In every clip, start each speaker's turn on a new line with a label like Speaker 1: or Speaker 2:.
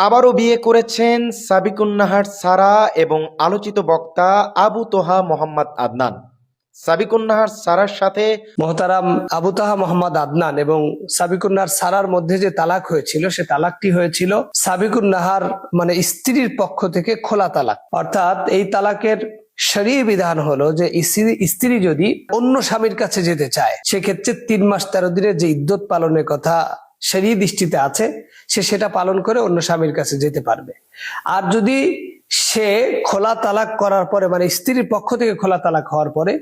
Speaker 1: আবারও বিয়ে করেছেন সাবিকুন নাহার সারা এবং আলোচিত বক্তা আবু তোহা মোহাম্মদ আদনান। সাবিকুন নাহার সারার সাথে
Speaker 2: মোহতারাম আবু তাহা মোহাম্মদ আদনান এবং সাবিকুন নাহার সারার মধ্যে যে তালাক হয়েছিল সে তালাকটি হয়েছিল সাবিকুন নাহার মানে স্ত্রীর পক্ষ থেকে খোলা তালাক। অর্থাৎ এই তালাকের শরীয়ী বিধান হলো যে স্ত্রী যদি অন্য স্বামীর কাছে যেতে চায় সেক্ষেত্রে 3 মাস 13 দিনের যে ইদ্যত পালনের কথা শরীয়ী দৃষ্টিতে আছে সে সেটা পালন করে অন্য স্বামীর কাছে যেতে পারবে। আর যদি সে খোলা তালাক করার পরে মানে স্ত্রীর পক্ষ থেকে খোলা তালাক হওয়ার পরে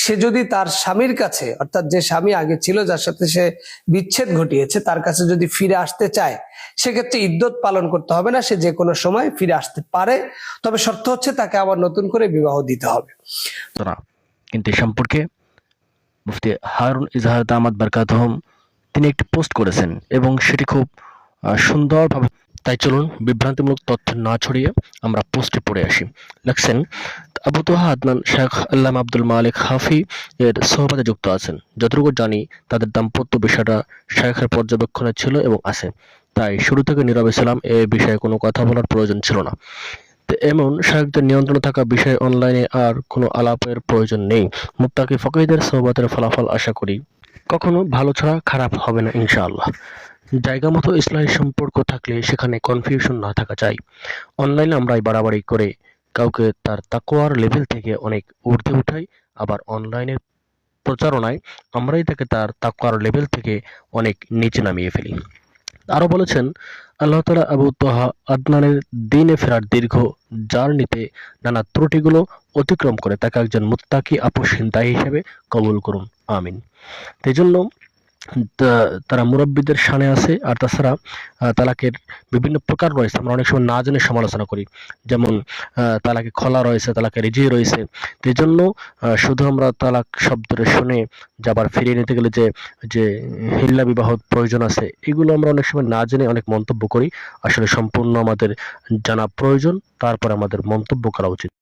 Speaker 2: সে যদি তার স্বামীর কাছে অর্থাৎ যে স্বামী আগে ছিল যার সাথে সে বিচ্ছেদ ঘটিয়েছে তার কাছে যদি ফিরে আসতে চায় সেক্ষেত্রে ইদ্যত পালন করতে হবে না, সে যে কোনো সময় ফিরে আসতে পারে, তবে শর্ত হচ্ছে তাকে আবার নতুন করে বিবাহ দিতে হবে।
Speaker 3: কিন্তু এই সম্পর্কে মুফতি হারুন ইজহার দামাত বারকাতুহুম তিনি একটি পোস্ট করেছেন এবং সেটি খুব সুন্দরভাবে, তাই চলুন বিভ্রান্তিমূলক তথ্য না ছড়িয়ে আমরা পোস্টে পড়ে আসি। লেখছেন, আবু তোহা আদনান শেখ আল্লামা আব্দুল মালিক হাফি এর সোহবতে যুক্ত আছেন। যতটুকু জানি তাদের দাম্পত্য বিষয়টা শেখের পর্যবেক্ষণে ছিল এবং আছে, তাই শুরু থেকে নীরবে ছিলাম, এ বিষয়ে কোনো কথা বলার প্রয়োজন ছিল না। এমন শায়খদের নিয়ন্ত্রণে থাকা বিষয়ে অনলাইনে আর কোনো আলাপের প্রয়োজন নেই। মুত্তাকি ফকিহদের সোহবতের ফলাফল আশা করি কখনো ভালো ছাড়া খারাপ হবে না ইনশাআল্লাহ। জায়গা মতো ইসলাহি সম্পর্ক থাকলে সেখানে কনফিউশন না থাকা চাই। অনলাইনে আমরাই বাড়াবাড়ি করে কাউকে তার তাকওয়ার লেভেল থেকে অনেক ঊর্ধ্বে উঠাই, আবার অনলাইনের প্রচারণায় আমরাই তাকে তার তাকওয়ার লেভেল থেকে অনেক নিচে নামিয়ে ফেলি। আরো বলেছেন, আল্লাহ তাআলা আবু তোহা আদনানের দ্বীনে ফেরার দীর্ঘ জার্নিতে নানা ত্রুটিগুলো অতিক্রম করে তাকে একজন মুত্তাকি আপসহীন দায়ী হিসেবে কবুল করুন, আমিন। এই জন্য তারা মুরব্বীদের শানে আছে। আর তাছাড়া তালাকের বিভিন্ন প্রকার রয়েছে, আমরা অনেক সময় না জেনে সমালোচনা করি, যেমন তালাকে খলা রয়েছে, তালাকে রিজি রয়েছে। এই জন্য শুধু আমরা তালাক শব্দটা শুনে যে আবার ফিরিয়ে নিতে গেলে যে যে হিল্লা বিবাহ প্রয়োজন আছে, এগুলো আমরা অনেক সময় না জেনে অনেক মন্তব্য করি। আসলে সম্পূর্ণ আমাদের জানা প্রয়োজন, তারপর আমাদের মন্তব্য করা উচিত।